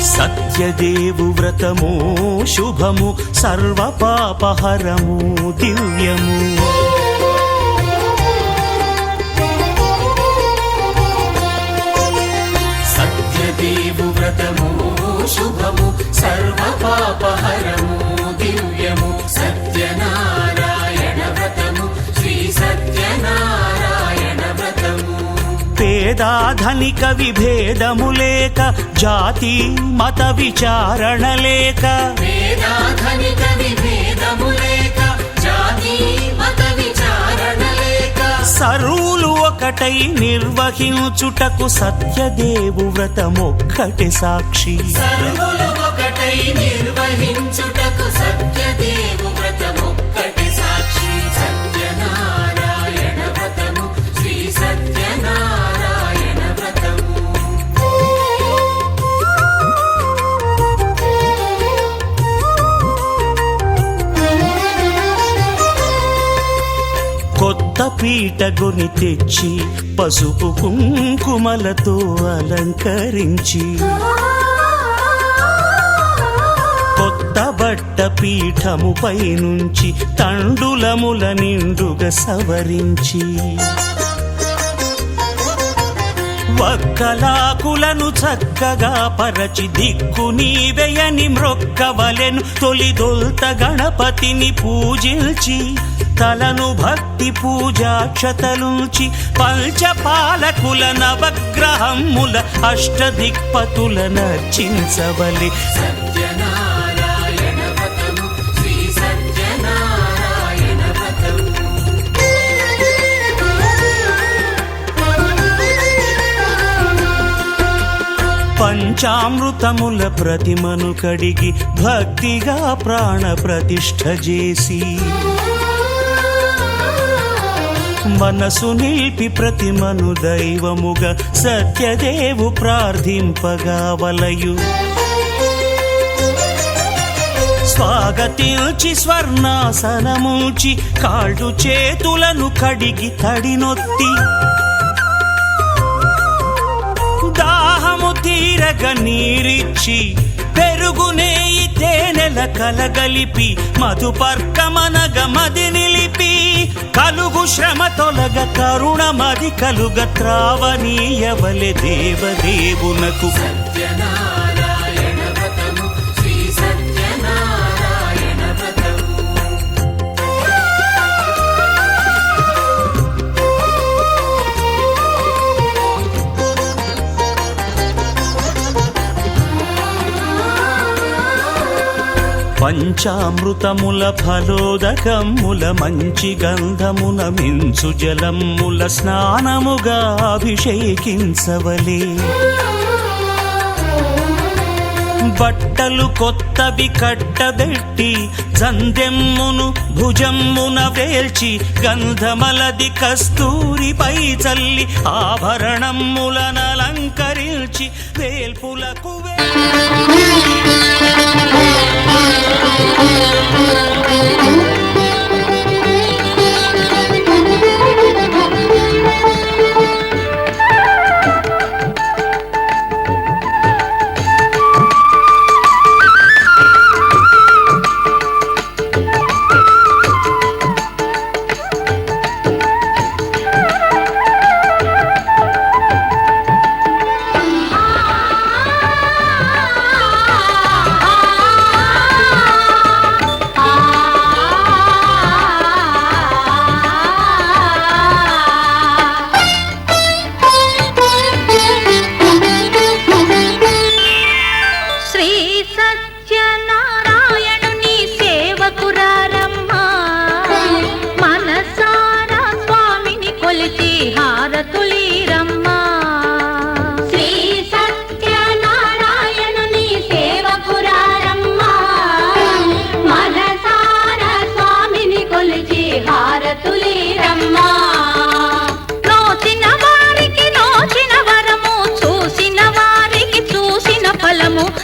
సత్యదేవు వ్రతము శుభము సర్వ పాపహరము దివ్యము సత్యదేవు వ్రతము శుభము సర్వ పాపహరము దివ్యము సత్యనారాయణ వ్రతము శ్రీ సత్యనారాయణ వ్రతము పేదాధనిక విభేదము లేక జాతి మత విచారణ లేక వేదాధనిక విభేదము లేక జాతి మత విచారణ లేక సర్వులు ఒకటై నిర్వహించుటకు సత్యదేవు వ్రతమొక్కటి సాక్షి సర్వులు ఒకటై నిర్వహించుటకు సత్యదేవు వ్రతమొక్కటి సాక్షి సత్యనారాయణ వ్రతము శ్రీ సత్యనారాయణ వ్రతము కొత్త పీట గొని తెచ్చి పసుపు కుంకుమలతో అలంకరించి కొత్త బట్ట పీఠముపై నుంచి తండులముల నిండుగా సవరించి వక్కలాకులను చక్కగా పరచి దిక్కు నీవెయని మ్రొక్కవలెను తొలిదొల్త గణపతిని పూజించి తలను భక్తి పూజాక్షతలుంచి పంచపాలకుల నవగ్రహముల అష్టదిక్పతుల నర్చించవలె సత్యనారాయణ వ్రతము శ్రీ సత్యనారాయణ వ్రతము పంచామృతముల ప్రతిమను కడిగి భక్తిగా ప్రాణ ప్రతిష్ఠ చేసి మనసు నిలిపి ప్రతిమను దైవముగా సత్యదేవు ప్రార్థింపగా వలయు స్వాగతించి స్వర్ణాసనముంచి కాళ్ళు చేతులను కడిగి తడినొత్తి దాహము తీరగ నీరిచ్చి పెరుగు నేయి తేనెల కలగలిపి మధుపర్కమనగ మది నిలిపి కలుగు శ్రమ తొలగ కరుణ మది కలుగ త్రావనీయవలె దేవదేవునకు సత్యనారాయణ వ్రతము శ్రీ సత్యనారాయణ వ్రతము పంచామృతముల ఫలోదకముల మంచి గంధమున మించు జలముల స్నానముగా అభిషేకించవలే బట్టలు కొత్తవి కట్టబెట్టి జందెమ్మును భుజమ్మున వేల్చి గంధమలది కస్తూరిపై చల్లి ఆభరణములనలంకరించి వేల్పులకు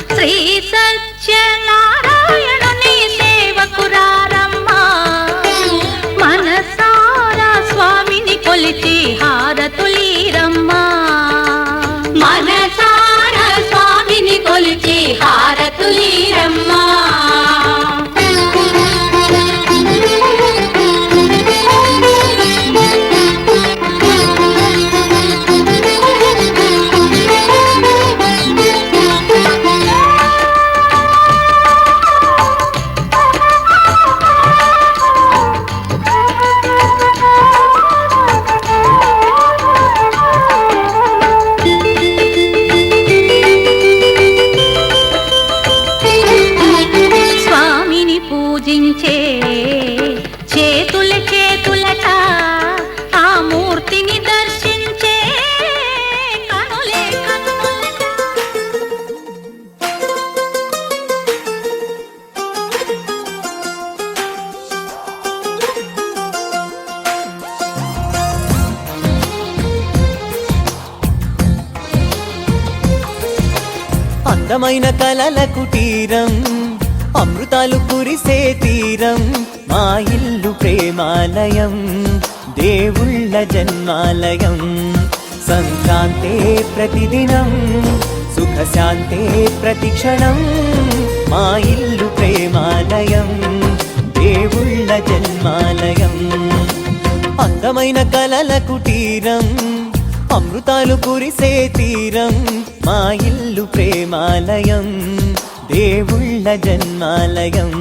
శ్రీ సత్యనారాయణుని సేవకురారమ్మా మనసారా స్వామిని కొలిచి హారతులీరమ్మా మనసారా స్వామిని కొలిచి హారతులీరమ్మా పూజించే చేతుల చేతులట ఆ మూర్తిని దర్శించే కనులే కనులట అందమైన కలల కుటీరం అమృతాలు కురిసే తీరం మా ఇల్లు ప్రేమాలయం దేవుళ్ళ జన్మాలయం సంక్రాంతే ప్రతిదినం సుఖశాంతే ప్రతిక్షణం మా ఇల్లు ప్రేమాలయం దేవుళ్ళ జన్మాలయం అందమైన కలల కుటీరం అమృతాలు కురిసే తీరం మా ఇల్లు ప్రేమాలయం దేవుళ్ళ జన్మాలయం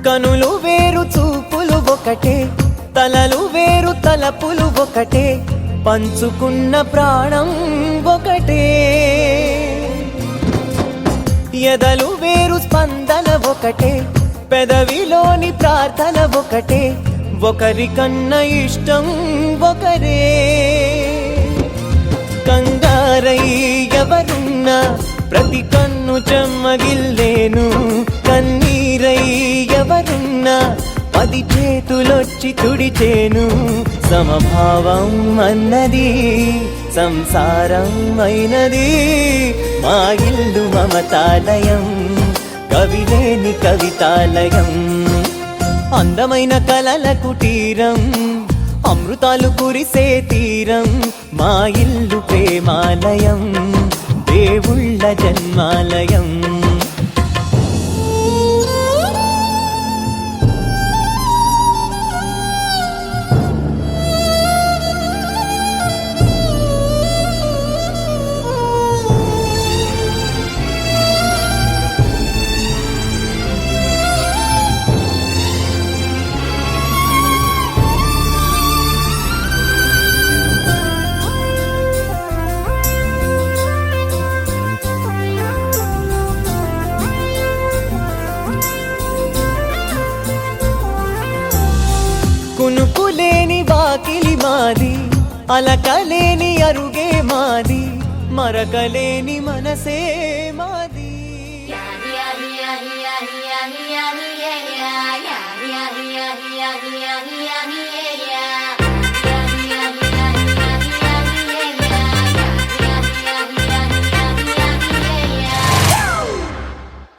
కనులు వేరు చూపులు ఒకటే తలలు వేరు తలపులు ఒకటే పంచుకున్న ప్రాణం ఒకటే ఎదలు వేరు స్పందన ఒకటే పెదవిలోని ప్రార్థన ఒకటే ఒకరికన్నా ఇష్టం ఒకరే కంగారై ఎవరున్నా ప్రతి కన్ను చెమ్మగిల్లేను కన్నీరై ఎవరున్నా 10 చేతులొచ్చి తుడిచేను సమభావం అన్నది సంసారం అయినది మా ఇల్లు మమతాలయం కవిలేని కవితాలయం అందమైన కలల కుటీరం అమృతాలు కురిసే తీరం మా ఇల్లు ప్రేమాలయం దేవుళ్ళ జన్మాలయం మాది అలకలేని అరుగే మాది మరకలేని మనసే మాది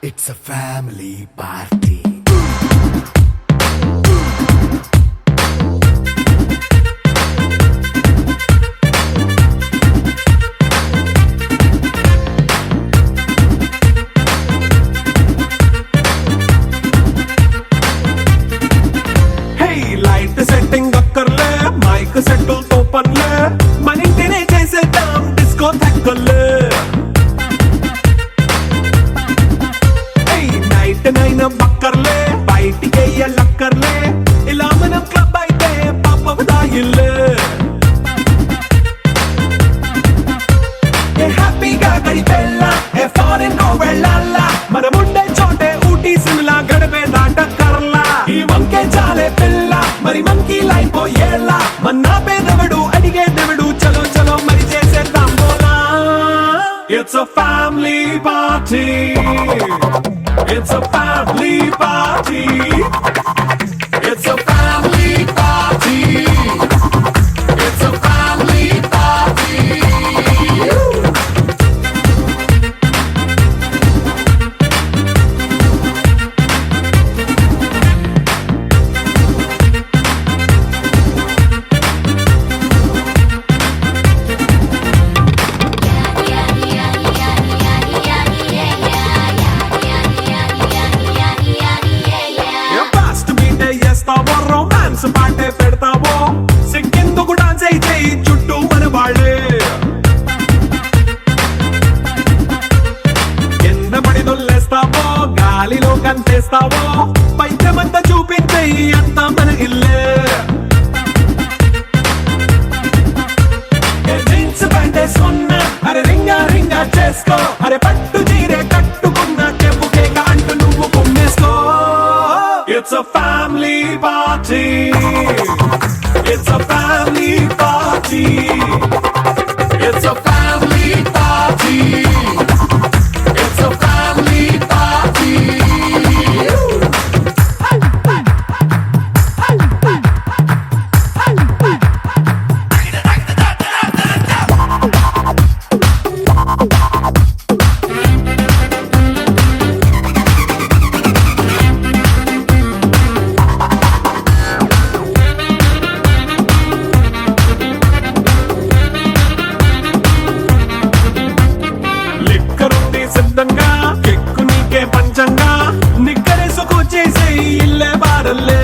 It's a family party. Light setting అక్కర్లే మైక్ సెట్టు తో పనులే మన ఇంటినే చేసేద్దాం డిస్కో తక్కర్లే నైట్ నైన్ బక్కర్లే బయటికి వెళ్ళక్కర్లే ఇలా మనం క్లబ్ అయితే పాప దాయిల్లే హ్యాపీగా గడిపెళ్ళా ఫారెన్ కో వెళ్ళాలా మనం ఉండే చోటే ఊటీ సిమ్లా గడిపే దాటక్కర్లా ఈ వంకే చాలే పిల్ల మరి మంకీ లైఫ్ ఏళ్ళ మన్నా పేదవడు అడిగే దేవుడు చలో చలో మరి చేసేద్దాం బోలా it's a family party It's a family party. It's a family party. It's a family party. Romance పాటే పెడతావో సిక్కిందుకు డాన్స్ అయితే చుట్టూ మన వాళ్ళే కింద పడి దొల్లేస్తావో గాలిలో కంతేస్తావో పైచమంతా చూపించే అంతా మన ఇల్లే జీన్స్ ప్యాంటేసుకున్నా అరే రింగా రింగా చేసుకో అరే పట్టు చీరే కట్టుకున్న చెప్పుకే అంటూ నువ్వు కొమ్మేసుకో It's a family party. It's a family party. It's a family party. It's a family party. సిద్ధంగా కెక్కు నీకే పంచంగా నిక్కరేసుకు చేసే ఇల్లే బారల్లే